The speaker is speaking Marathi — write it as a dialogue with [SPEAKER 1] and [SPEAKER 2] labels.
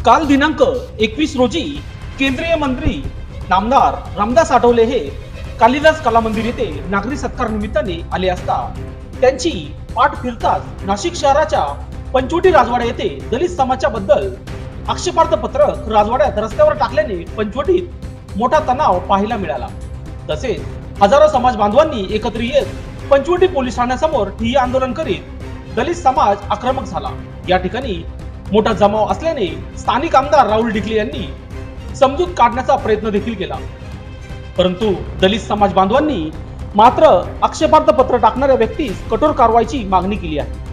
[SPEAKER 1] काल दिनांक 21 रोजी केंद्रीय मंत्री नामदार रामदास आठवले हे कालिदास कला मंदिर येथे नागरी सत्कार निमित्ताने आले असता त्यांची पाठ फिरताच नाशिक शहराच्या पंचवटी राजवाडा येथे दलित समाजाच्या बद्दल आक्षेपार्ह पत्रक राजवाड्यात रस्त्यावर टाकल्याने पंचवटीत मोठा तणाव पाहायला मिळाला। तसेच हजारो समाज बांधवांनी एकत्र येत पंचवटी पोलीस ठाण्यासमोर ठिय्या आंदोलन करीत दलित समाज आक्रमक झाला। या ठिकाणी मोठा जमाव असल्याने स्थानिक आमदार राहुल डिकले यांनी समजूत काढण्याचा प्रयत्न देखील केला, परंतु दलित समाज बांधवांनी मात्र आक्षेपार्ह पत्र टाकणाऱ्या व्यक्तीस कठोर कारवाईची मागणी केली आहे।